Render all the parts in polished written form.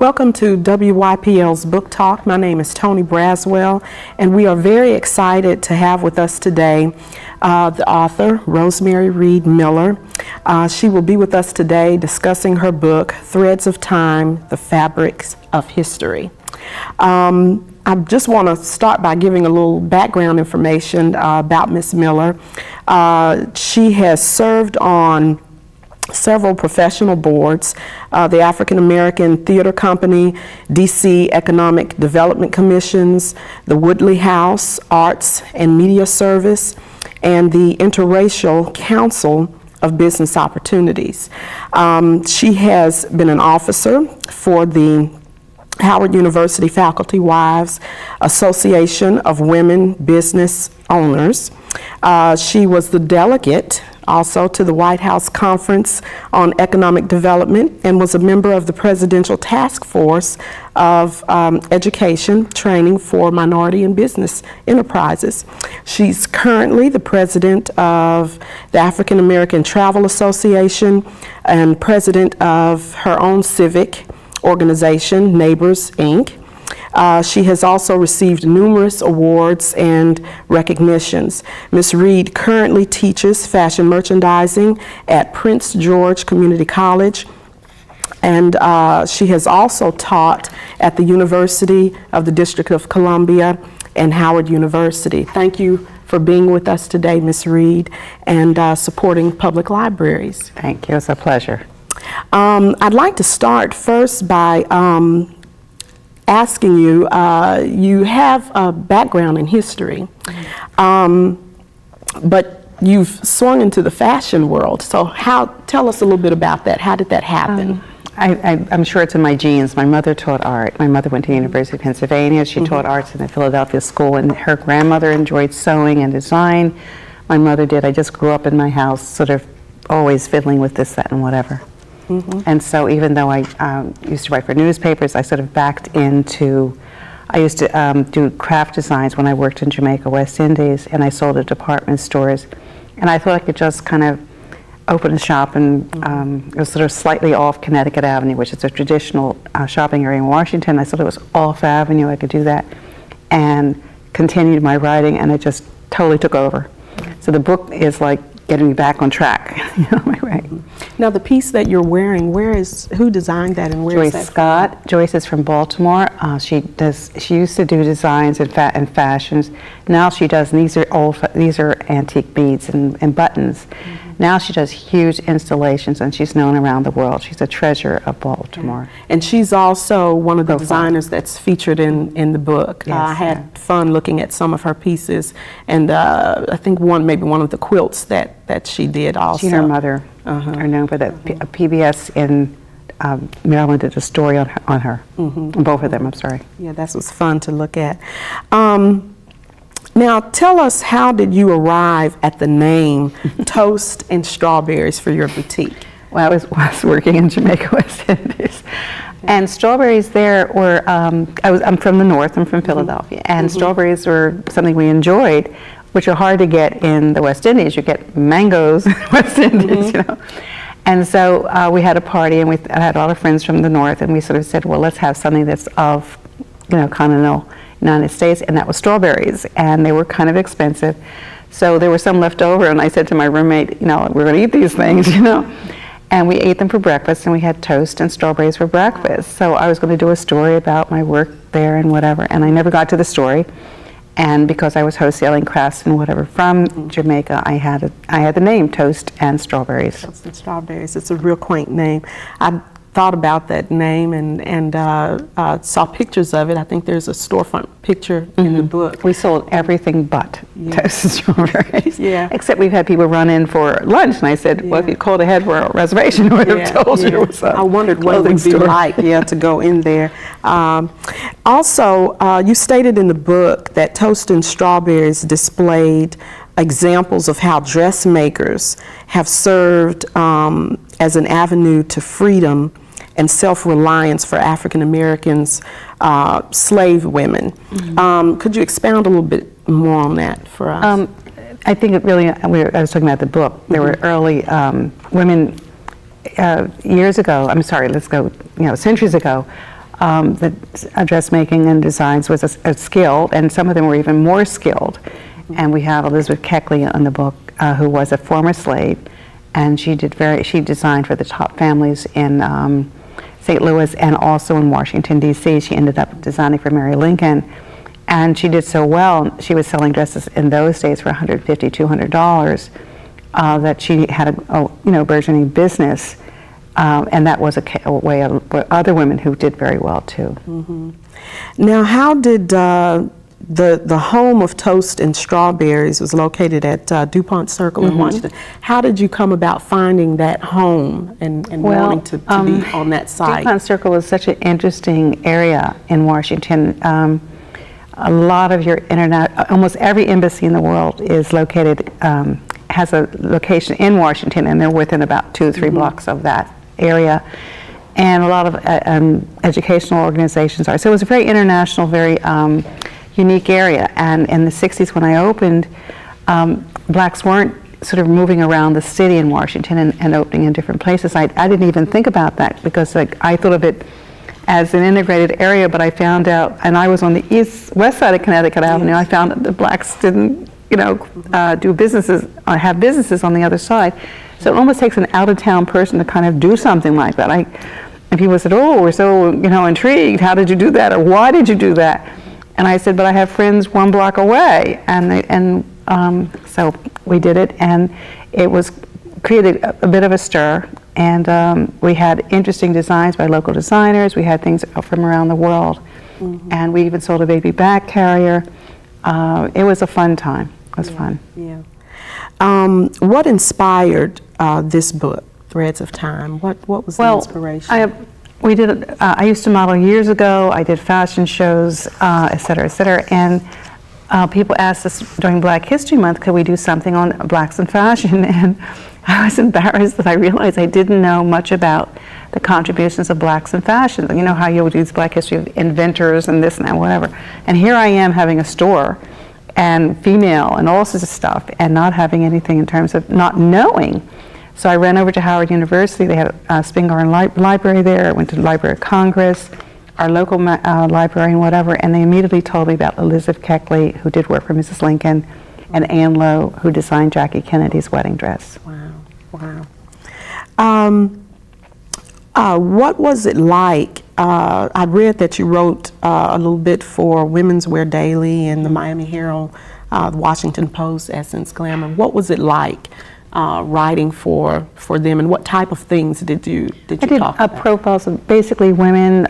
Welcome to WYPL's Book Talk. My name is Toni Braswell, and we are very excited to have with us today the author, Rosemary Reed Miller. She will be with us today discussing her book, Threads of Time, The Fabrics of History. I just want to start by giving a little background information about Ms. Miller. She has served on several professional boards, the African American Theater Company, DC Economic Development Commissions, the Woodley House Arts and Media Service, and the Interracial Council of Business Opportunities. She has been an officer for the Howard University Faculty Wives Association of Women Business Owners. She was the delegate also to the White House Conference on Economic Development and was a member of the Presidential Task Force of Education Training for Minority and Business Enterprises. She's currently the president of the African American Travel Association and president of her own civic organization, Neighbors, Inc. She has also received numerous awards and recognitions. Ms. Reed currently teaches fashion merchandising at Prince George Community College, and she has also taught at the University of the District of Columbia and Howard University. Thank you for being with us today, Ms. Reed, and supporting public libraries. Thank you. It's a pleasure. I'd like to start first by asking you, you have a background in history, but you've swung into the fashion world. So tell us a little bit about that. How did that happen? I'm sure it's in my genes. My mother taught art. My mother went to the University of Pennsylvania. She taught arts in the Philadelphia school, and her grandmother enjoyed sewing and design. My mother did. I just grew up in my house sort of always fiddling with this, that, and whatever. And so even though I used to write for newspapers, I sort of backed into, I used to do craft designs when I worked in Jamaica, West Indies, and I sold at department stores. And I thought I could just kind of open a shop, and it was sort of slightly off Connecticut Avenue, which is a traditional shopping area in Washington. I thought it was off Avenue, I could do that, and continued my writing, and it just totally took over. So the book is like getting me back on track. My way. Now the piece that you're wearing, who designed that, and where is that? Joyce Scott. Joyce is from Baltimore. She used to do designs and fashions. Now she does, and these are antique beads and buttons. Now she does huge installations, and she's known around the world. She's a treasure of Baltimore. And she's also one of the designers that's featured in the book. Yes, I had fun looking at some of her pieces, and I think maybe one of the quilts that she did also. She and her mother are known for that. PBS in Maryland did a story on her. Both of them, I'm sorry. Yeah, that was fun to look at. Now, tell us, how did you arrive at the name Toast and Strawberries for your boutique? Well, I was working in Jamaica, West Indies. And strawberries there were, I'm from the north, I'm from Philadelphia, and strawberries were something we enjoyed, which are hard to get in the West Indies. You get mangoes in the West Indies, you know. And so we had a party, and I had a lot of friends from the north, and we sort of said, well, let's have something that's of, continental United States, and that was strawberries, and they were kind of expensive. So there were some left over, and I said to my roommate, we're going to eat these things, And we ate them for breakfast, and we had toast and strawberries for breakfast. So I was going to do a story about my work there and whatever, and I never got to the story. And because I was wholesaling crafts and whatever from Jamaica, I had the name Toast and Strawberries. Toast and Strawberries. It's a real quaint name. I thought about that name and saw pictures of it. I think there's a storefront picture in the book. We sold everything but Toast and Strawberries. Yeah. Except we've had people run in for lunch, and I said, well, if you called ahead for a reservation, I would have told you it was I wondered what it would be like, to go in there. Also, you stated in the book that Toast and Strawberries displayed examples of how dressmakers have served as an avenue to freedom and self-reliance for African Americans, slave women. Could you expound a little bit more on that for us? I think it really, I was talking about the book. There were early women years ago, I'm sorry, let's go, centuries ago, dressmaking and designs was a skill, and some of them were even more skilled. And we have Elizabeth Keckley on the book, who was a former slave, and she designed for the top families in St. Louis and also in Washington, D.C. She ended up designing for Mary Lincoln, and she did so well. She was selling dresses in those days for $150, $200, that she had a burgeoning business, and that was a way of other women who did very well too. Mm-hmm. Now, how did the home of Toast and Strawberries was located at DuPont Circle in Washington? How did you come about finding that home and wanting to be on that site? DuPont Circle was such an interesting area in Washington. A lot of your almost every embassy in the world is located, has a location in Washington, and they're within about 2 or 3 blocks of that area. And a lot of educational organizations are. So it was a very international, very unique area. And in the 60s when I opened, blacks weren't sort of moving around the city in Washington and opening in different places. I didn't even think about that, because I thought of it as an integrated area, but I found out, and I was on the west side of Connecticut Avenue, I found that the blacks didn't, do businesses, have businesses on the other side. So it almost takes an out-of-town person to kind of do something like that. And people said, "Oh, we're so, intrigued. How did you do that? Or why did you do that?" And I said, "But I have friends 1 block away." And so we did it, and it was created a bit of a stir. And we had interesting designs by local designers. We had things from around the world. And we even sold a baby bag carrier. It was a fun time. It was fun. Yeah. What inspired this book, Threads of Time? What was the inspiration? I used to model years ago. I did fashion shows, et cetera, et cetera. And people asked us during Black History Month, could we do something on blacks in fashion? And I was embarrassed that I realized I didn't know much about the contributions of blacks in fashion. You know how you would use Black history of inventors and this and that, whatever. And here I am having a store and female and all sorts of stuff, and not having anything in terms of not knowing. So I ran over to Howard University. They had a Spingarn library there. I went to the Library of Congress, our local library and whatever, and they immediately told me about Elizabeth Keckley, who did work for Mrs. Lincoln, and Ann Lowe, who designed Jackie Kennedy's wedding dress. Wow. What was it like? I read that you wrote a little bit for Women's Wear Daily and the Miami Herald, the Washington Post, Essence, Glamour. What was it like writing for them, and what type of things did you talk about? Profiles of basically women.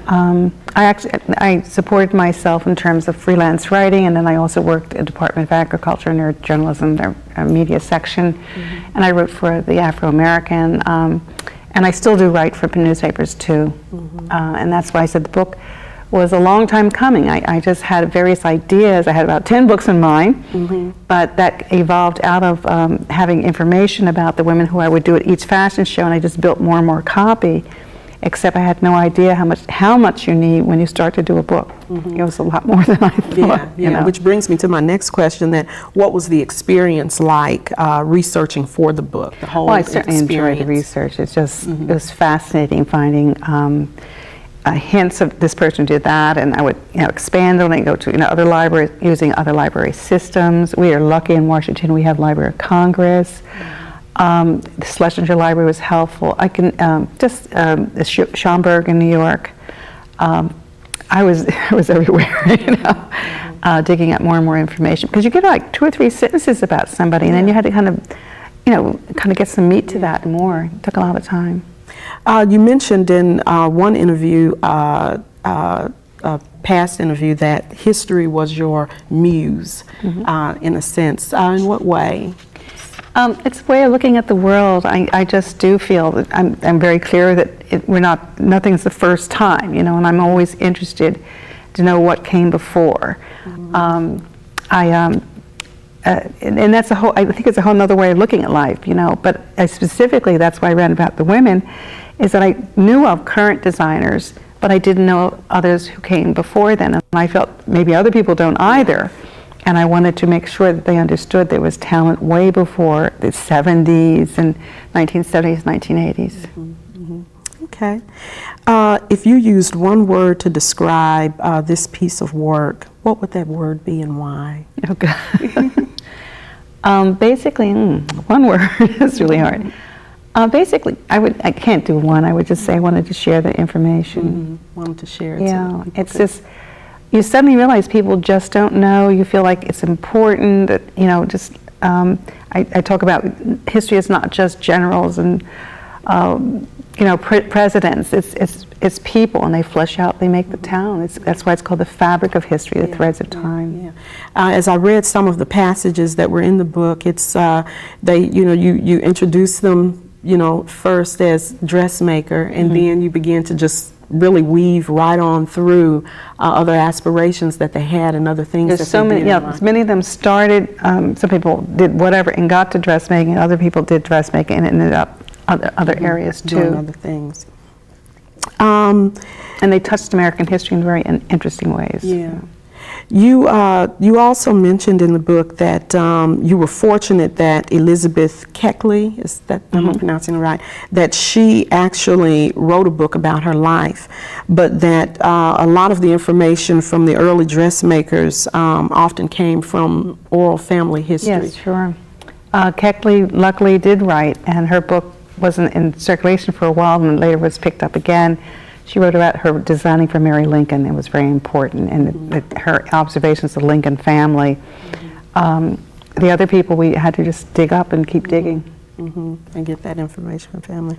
I supported myself in terms of freelance writing, and then I also worked at the Department of Agriculture in their journalism, their media section, and I wrote for the Afro-American, and I still do write for newspapers too, and that's why I said the book was a long time coming. I just had various ideas. I had about 10 books in mind, but that evolved out of having information about the women who I would do at each fashion show, and I just built more and more copy, except I had no idea how much you need when you start to do a book. It was a lot more than I thought. Yeah. Which brings me to my next question, that what was the experience like researching for the book, the whole experience? I certainly enjoyed the research. It's just, it was fascinating finding hints of this person did that, and I would expand on it, go to other libraries, using other library systems. We are lucky in Washington, we have Library of Congress. The Schlesinger Library was helpful. I can the Schomburg in New York. I was everywhere, digging up more and more information, because you get like 2 or 3 sentences about somebody, and then you had to kind of get some meat to that and more. It took a lot of time. You mentioned in one interview, a past interview, that history was your muse, in a sense. In what way? It's a way of looking at the world. I just do feel that I'm very clear that nothing's the first time, and I'm always interested to know what came before. And that's I think it's a whole other way of looking at life, but specifically that's why I read about the women, is that I knew of current designers, but I didn't know others who came before then, and I felt maybe other people don't either. And I wanted to make sure that they understood there was talent way before the 70s and 1970s, 1980s. Okay. If you used one word to describe this piece of work, what would that word be and why? Okay. Basically, one word is really hard. Basically, I can't do one. I would just say I wanted to share the information. Wanted to share it. Yeah, it's just, you suddenly realize people just don't know. You feel like it's important that, just, I talk about history is not just generals and, presidents. It's people, and they flesh out, they make the town. That's why it's called the fabric of history, the threads of time. Yeah. As I read some of the passages that were in the book, it's, you introduce them, first as dressmaker, and then you begin to just really weave right on through other aspirations that they had and other things. There's so many, many of them started, some people did whatever and got to dressmaking, other people did dressmaking and ended up other areas too. Doing other things. And they touched American history in very interesting ways. Yeah. You also mentioned in the book that you were fortunate that Elizabeth Keckley, is that am I pronouncing it right, that she actually wrote a book about her life, but that a lot of the information from the early dressmakers often came from oral family history. Yes, sure. Keckley luckily did write, and her book wasn't in circulation for a while and later was picked up again. She wrote about her designing for Mary Lincoln. It was very important, and her observations of the Lincoln family. The other people we had to just dig up and keep digging. And get that information from family.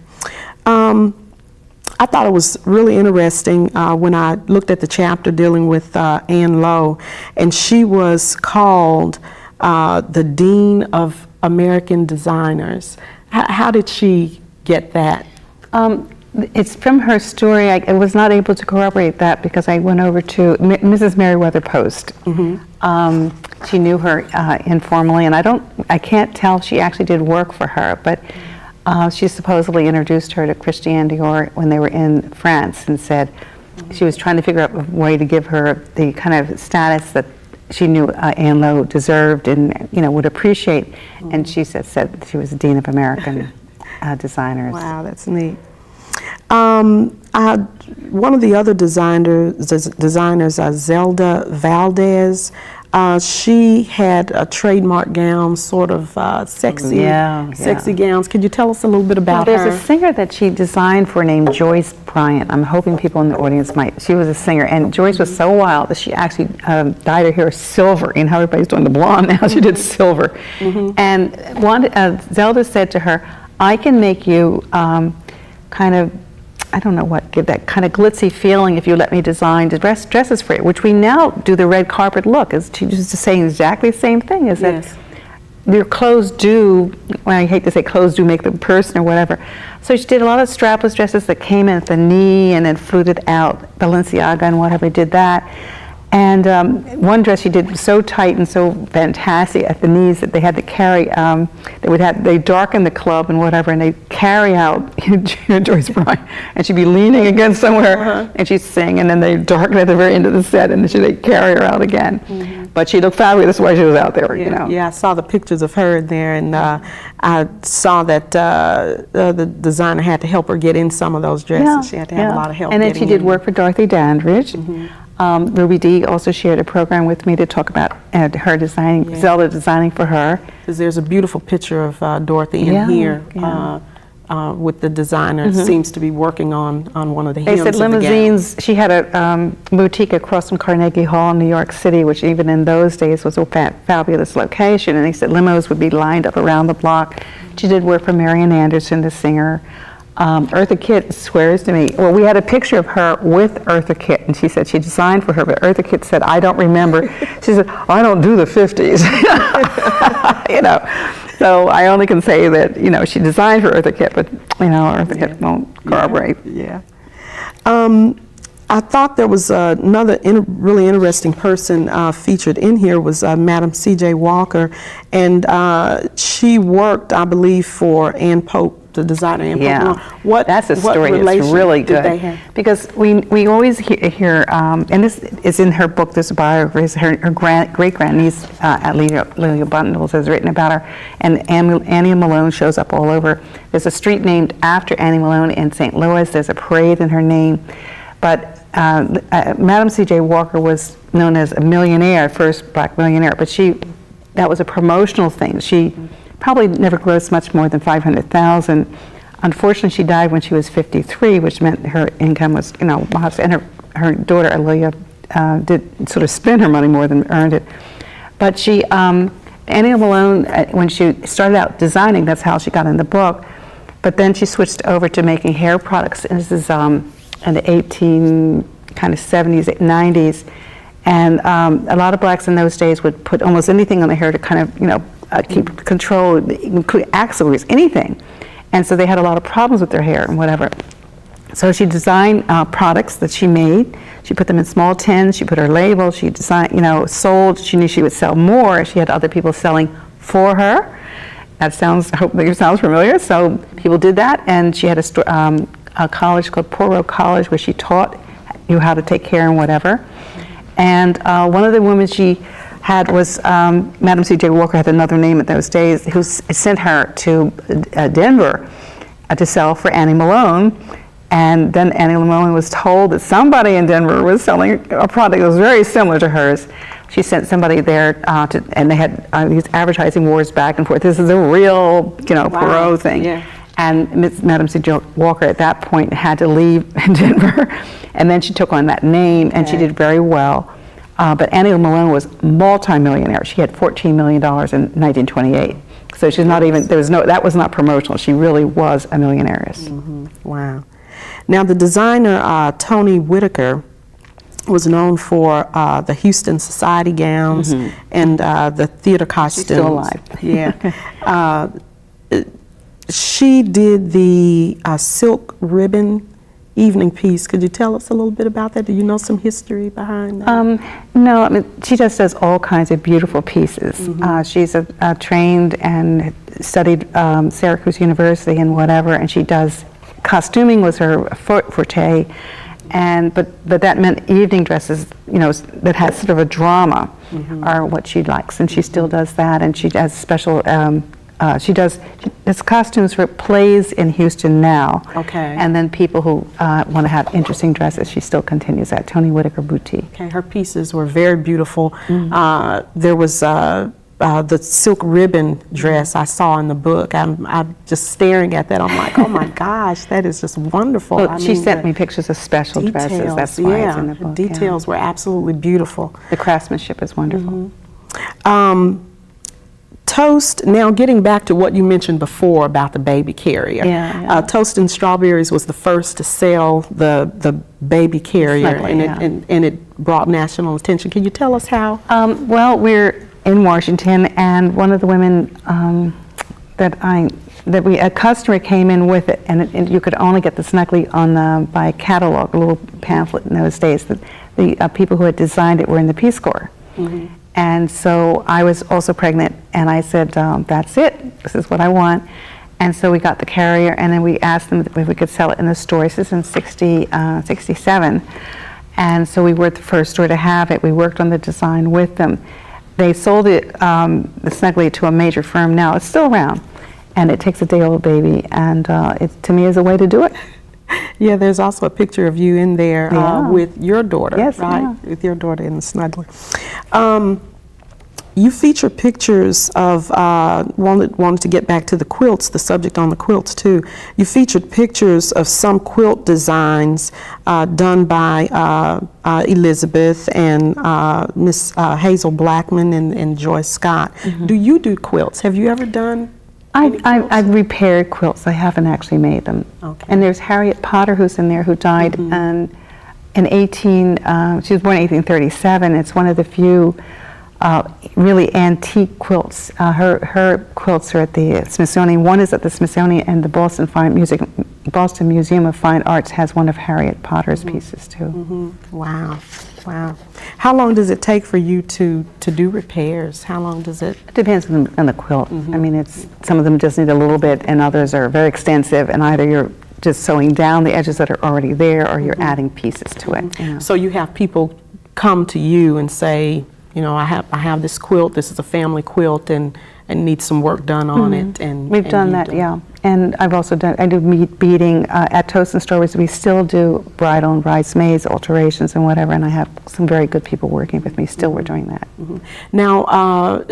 I thought it was really interesting when I looked at the chapter dealing with Ann Lowe, and she was called the Dean of American Designers. How did she get that? It's from her story. I was not able to corroborate that because I went over to Mrs. Meriwether Post. She knew her informally, and I can't tell if she actually did work for her, but she supposedly introduced her to Christiane Dior when they were in France and said she was trying to figure out a way to give her the kind of status that she knew Ann Lowe deserved and would appreciate, and she said she was the Dean of American Designers. Wow, that's neat. One of the other designers, Zelda Valdez, she had a trademark gown, sort of sexy gowns. Could you tell us a little bit about her? There's a singer that she designed for named Joyce Bryant. I'm hoping people in the audience might. She was a singer, and Joyce was so wild that she actually dyed her hair silver. You know how everybody's doing the blonde now? She did silver. And Zelda said to her, "I can make you kind of, I don't know what, give that kind of glitzy feeling if you let me design dresses for you," which we now do the red carpet look. Is she just saying exactly the same thing? Is that your clothes do, well, I hate to say clothes do make the person or whatever. So she did a lot of strapless dresses that came in at the knee and then fluted out. Balenciaga and whatever did that. And one dress she did was so tight and so fantastic at the knees that they had to carry, they darken the club and whatever, and they carry out Joyce Bryant, and she'd be leaning against somewhere, and she'd sing, and then they darken at the very end of the set, and then they'd carry her out again. But she looked fabulous while she was out there, Yeah, I saw the pictures of her there, and I saw that the designer had to help her get in some of those dresses. She had to have a lot of help. And then she did work for Dorothy Dandridge. Ruby Dee also shared a program with me to talk about her designing, Zelda designing for her. Because there's a beautiful picture of Dorothy in here with the designer. Seems to be working on one of the hems. They said limousines. She had a boutique across from Carnegie Hall in New York City, which even in those days was a fabulous location. And they said limos would be lined up around the block. She did work for Marian Anderson, the singer. Eartha Kitt swears to me, well, we had a picture of her with Eartha Kitt, and she said she designed for her, but Eartha Kitt said, "I don't remember." She said, "I don't do the 50s." So I only can say that, she designed for Eartha Kitt, but, Eartha Kitt won't corroborate. I thought there was another really interesting person featured in here was Madam C.J. Walker, and she worked, I believe, for Ann Pope the designer Ann Yeah, What that's a what story. It's relation really did good they have? because we always hear and this is in her book. This biography, her great grandniece Lelia Bundles has written about her, and Annie Malone shows up all over. There's a street named after Annie Malone in St. Louis. There's a parade in her name, but Madam C.J. Walker was known as a millionaire, first black millionaire, but that was a promotional thing. She probably never grossed much more than $500,000. Unfortunately, she died when she was 53, which meant her income was, modest, and her daughter Alelia did sort of spend her money more than earned it. But Annie Malone, when she started out designing, that's how she got in the book. But then she switched over to making hair products, and this is in the 70s, 90s. And a lot of blacks in those days would put almost anything on their hair to kind of, keep control, including accessories, anything. And so they had a lot of problems with their hair and whatever. So she designed products that she made. She put them in small tins. She put her label. She designed, sold. She knew she would sell more. She had other people selling for her. I hope that sounds familiar. So people did that, and she had a college called Poro College where she taught you how to take care and whatever. And one of the women she had was Madam C.J. Walker had another name at those days, who sent her to Denver to sell for Annie Malone. And then Annie Malone was told that somebody in Denver was selling a product that was very similar to hers. She sent somebody there, and they had these advertising wars back and forth. This is a real, Perot thing. Yeah. And Madam C.J. Walker at that point had to leave Denver, and then she took on that name, and she did very well. But Annie Malone was multi-millionaire. She had $14 million in 1928. So she's not even, that was not promotional. She really was a millionairess. Mm-hmm. Wow. Now the designer, Toni Whitaker, was known for the Houston Society gowns and the theater costumes. She's still alive. Yeah. She did the silk ribbon evening piece. Could you tell us a little bit about that? Do you know some history behind that? No, she just does all kinds of beautiful pieces. She's trained and studied Syracuse University and whatever, and she does costuming was her forte, but that meant evening dresses, that had sort of a drama, are what she likes, and she still does that, and she does special. She does costumes for plays in Houston now. Okay. And then people who want to have interesting dresses, she still continues that. Toni Whitaker Boutique. Okay, her pieces were very beautiful. There was the silk ribbon dress I saw in the book. I'm just staring at that. I'm like, oh my gosh, that is just wonderful. Well, she sent me pictures of special dresses. That's why it's in the book. The details were absolutely beautiful. The craftsmanship is wonderful. Toast, now getting back to what you mentioned before about the baby carrier. Toast and Strawberries was the first to sell the baby carrier, and it brought national attention. Can you tell us how? Well, we're in Washington, and one of the women a customer came in with it, and you could only get the Snugly by catalog, a little pamphlet in those days. The people who had designed it were in the Peace Corps. And so I was also pregnant, and I said, that's it, this is what I want. And so we got the carrier, and then we asked them if we could sell it in the store. This is in 67. And so we were the first store to have it. We worked on the design with them. They sold it, the Snugly, to a major firm now. It's still around, and it takes a day-old baby, and it, to me, is a way to do it. Yeah, there's also a picture of you in there with your daughter, yes, right? With your daughter in the Snugly. You feature pictures of, wanted to get back to the quilts, the subject on the quilts too. You featured pictures of some quilt designs done by Elizabeth and Miss Hazel Blackman and Joyce Scott. Do you do quilts? Have you ever done? I've repaired quilts. I haven't actually made them. Okay. And there's Harriet Potter, who's in there, who died in she was born in 1837. It's one of the few really antique quilts. Her quilts are at the Smithsonian. One is at the Smithsonian, and the Boston Museum of Fine Arts has one of Harriet Potter's pieces too. Wow. Wow. How long does it take for you to do repairs? How long does it? It depends on the quilt. I mean, it's some of them just need a little bit, and others are very extensive, and either you're just sewing down the edges that are already there, or you're adding pieces to it. You know. So you have people come to you and say, you know, I have this quilt. This is a family quilt, and needs some work done on it. And we've done that, yeah. And I've also done, I do meat beading at Toast and Strawberries. We still do bridal and bridesmaids, alterations and whatever, and I have some very good people working with me. Still, we're doing that. Now,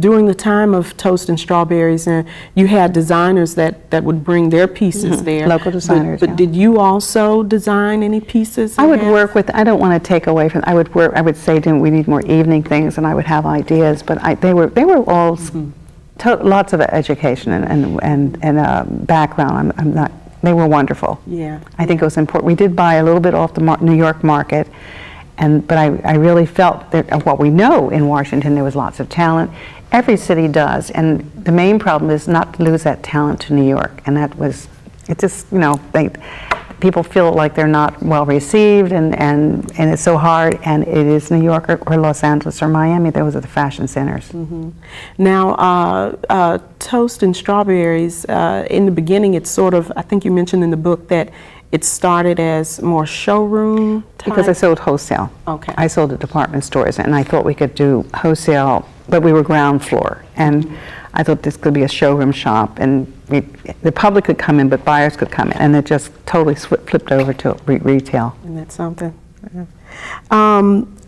during the time of Toast and Strawberries, you had designers that would bring their pieces there. Local designers, But yeah. did you also design any pieces? I would work with, I don't want to take away from, I would say to them, we need more evening things, and I would have ideas, but they were all lots of education and background. I'm not. They were wonderful. Yeah. I think it was important. We did buy a little bit off the New York market, but I really felt that what we know in Washington, there was lots of talent. Every city does, and the main problem is not to lose that talent to New York. And that was, it just, you know, people feel like they're not well received, and it's so hard, and it is New York or Los Angeles or Miami. Those are the fashion centers. Now, Toast and Strawberries, in the beginning, it's sort of, I think you mentioned in the book that it started as more showroom type? Because I sold wholesale. Okay. I sold at department stores, and I thought we could do wholesale, but we were ground floor. And I thought this could be a showroom shop, and the public could come in, but buyers could come in, and it just totally flipped over to retail. Isn't that something?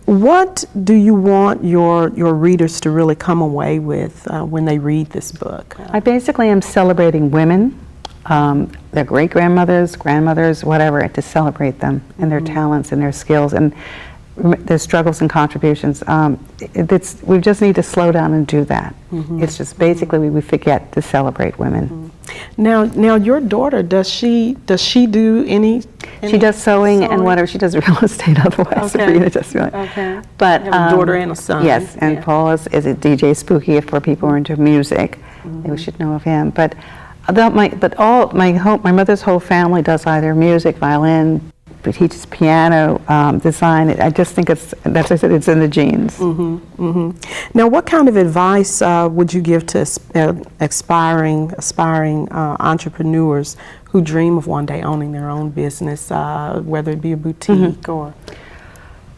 What do you want your readers to really come away with when they read this book? I basically am celebrating women, their great-grandmothers, grandmothers, whatever, to celebrate them and their talents and their skills and their struggles and contributions. We just need to slow down and do that. It's just basically we forget to celebrate women. Now your daughter, does she do any? She does sewing and whatever. She does real estate otherwise. Okay. Sabrina just really. Okay. But You have a daughter and a son. Yes, and Yeah. Paul is a DJ Spooky for people who are into music. They should know of him. But my mother's whole family does either music, violin, teaches piano, design. I just think as I said, it's in the genes. Now, what kind of advice would you give to aspiring entrepreneurs who dream of one day owning their own business, whether it be a boutique or?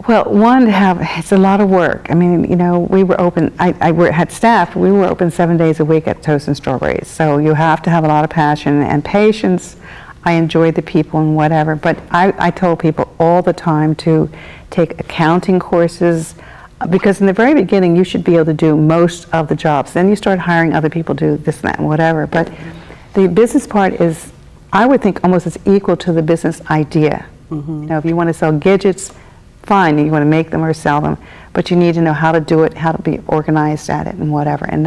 Well, it's a lot of work. I mean, you know, we were open, I had staff, we were open 7 days a week at Toast and Strawberries. So you have to have a lot of passion and patience. I enjoyed the people and whatever, but I told people all the time to take accounting courses, because in the very beginning you should be able to do most of the jobs. Then you start hiring other people to do this and that and whatever. But the business part is, I would think, almost as equal to the business idea. You know, if you want to sell gadgets, fine, you want to make them or sell them, but you need to know how to do it, how to be organized at it and whatever. And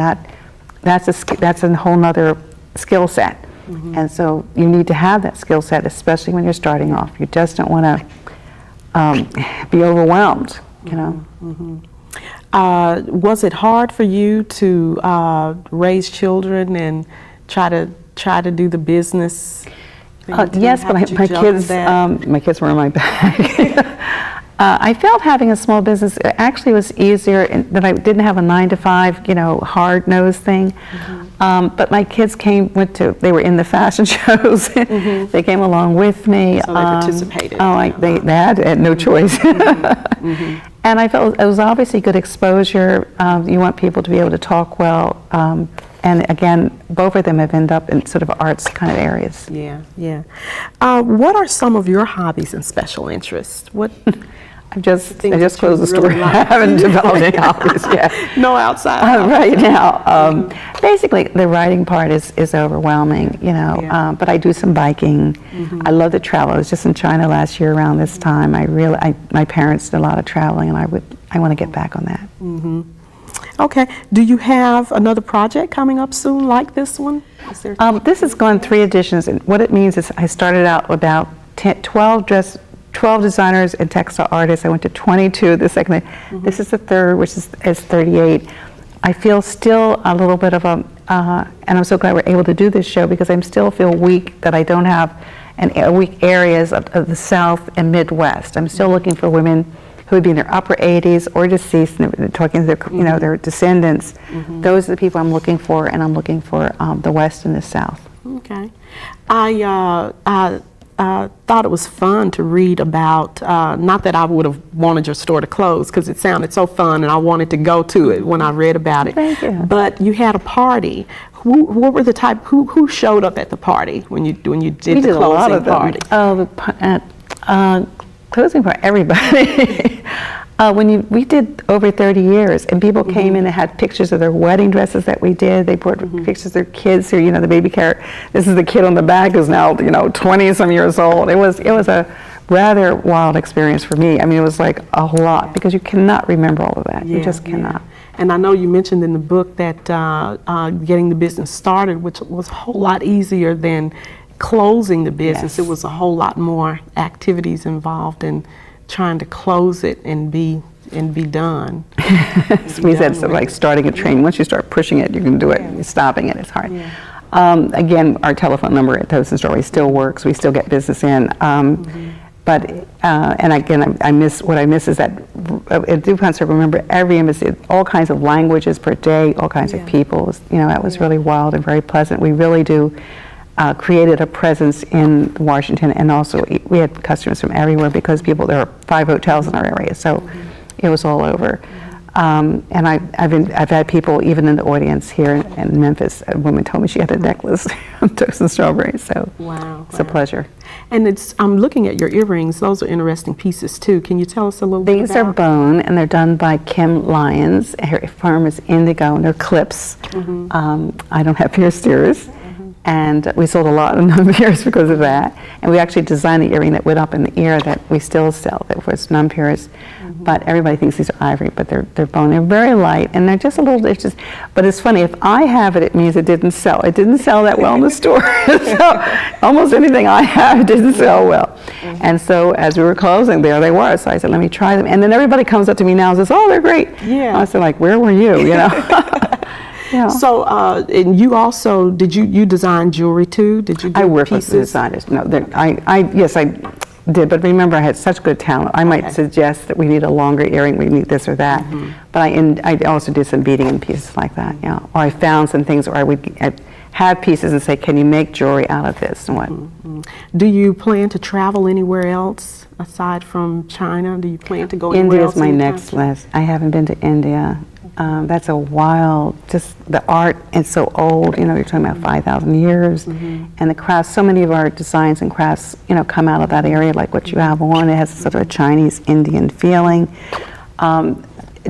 that's a whole nother skill set. And so you need to have that skill set, especially when you're starting off. You just don't want to be overwhelmed, you know. Was it hard for you to raise children and try to do the business? Yes, but my kids were in my bag. I felt having a small business actually was easier that I didn't have a 9-to-5, you know, hard-nosed thing. But my kids they were in the fashion shows. They came along with me. So they participated. They had no choice. And I felt it was obviously good exposure. You want people to be able to talk well. And again, both of them have ended up in sort of arts kind of areas. Yeah. What are some of your hobbies and special interests? I just Things that closed the you store. really like. I haven't developed any hobbies yet. No outside. Right now. Basically, the writing part is overwhelming, you know. Yeah. But I do some biking. I love to travel. I was just in China last year around this time. My parents did a lot of traveling, and I want to get back on that. Okay. Do you have another project coming up soon like this one? This has gone 3 editions, and what it means is I started out with about 12 designers and textile artists. I went to 22 the second. This is the third, which is 38. I feel still a little bit of and I'm so glad we're able to do this show, because I still feel weak that I don't have weak areas of the South and Midwest. I'm still looking for women who would be in their upper 80s or deceased, and they're talking to their, you know, their descendants. Those are the people I'm looking for, and I'm looking for the West and the South. Okay. I thought it was fun to read about, not that I would have wanted your store to close because it sounded so fun and I wanted to go to it when I read about it. Thank you. But you had a party. What were the type, who showed up at the party when you did the A lot closing of them. party? Oh, closing party, everybody. We did over 30 years, and people came in and had pictures of their wedding dresses that we did. They brought pictures of their kids, who, you know, the baby carrot. This is the kid on the back who's now, you know, 20-some years old. It was a rather wild experience for me. I mean, it was like a lot, because you cannot remember all of that. You just cannot. And I know you mentioned in the book that getting the business started, which was a whole lot easier than closing the business. Yes. It was a whole lot more activities involved in trying to close it and be done. We said, so like starting a train. Once you start pushing it, you can do it. Stopping it is hard. Again, our telephone number at Toast and Strawberry still works. We still get business in. But and again, I miss is that at DuPont, I remember every embassy, all kinds of languages per day, all kinds of people. You know, that was really wild and very pleasant. We really do. Created a presence in Washington, and also we had customers from everywhere, because there are 5 hotels in our area, so it was all over. And I've had people even in the audience here in Memphis. A woman told me she had a necklace of Toast and Strawberry, so it's a pleasure. And I'm looking at your earrings. Those are interesting pieces too. Can you tell us a little bit about? These are bone, and they're done by Kim Lyons. Her firm is Indigo, and they're clips. I don't have pierced ears. And we sold a lot of non-pierced because of that. And we actually designed the earring that went up in the ear that we still sell, that was non-pierced. But everybody thinks these are ivory, but they're bone. They're very light, and they're just a little, but it's funny, if I have it, it means it didn't sell. It didn't sell that well in the store. So almost anything I have didn't sell well. And so as we were closing, there they were. So I said, let me try them. And then everybody comes up to me now and says, oh, they're great. I said, like, where were you, you know? So, and you also, did you design jewelry too? Did you do I work with pieces? the designers. No, yes, I did, but remember, I had such good talent. I might suggest that we need a longer earring, we need this or that. But I also did some beading and pieces like that, yeah. Or I found some things where I'd have pieces and say, can you make jewelry out of this and what? Do you plan to travel anywhere else aside from China? Do you plan to go anywhere else? India is my next list. I haven't been to India. That's a wild, just the art is so old, you know, you're talking about 5,000 years, and the crafts, so many of our designs and crafts, you know, come out of that area, like what you have on. It has sort of a Chinese Indian feeling.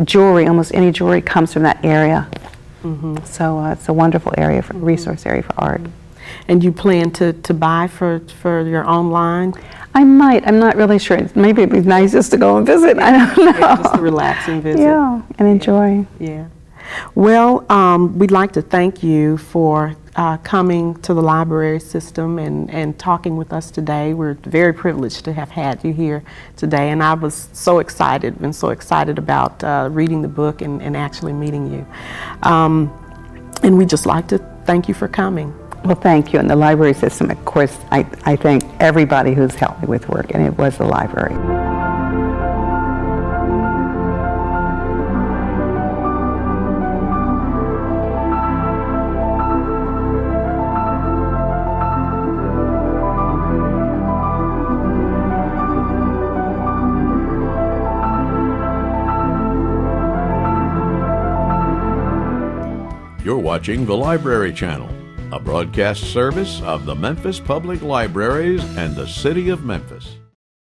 Jewelry, almost any jewelry comes from that area. So it's a wonderful area, resource area for art. And you plan to buy for your own line? I might. I'm not really sure. Maybe it'd be nice just to go and visit. I don't know. Yeah, just to relax and visit. Yeah, and enjoy. Yeah. Well, we'd like to thank you for coming to the library system and talking with us today. We're very privileged to have had you here today, and I was so excited about reading the book and actually meeting you. And we'd just like to thank you for coming. Well, thank you. And the library system, of course, I thank everybody who's helped me with work, and it was the library. You're watching the Library Channel, a broadcast service of the Memphis Public Libraries and the City of Memphis.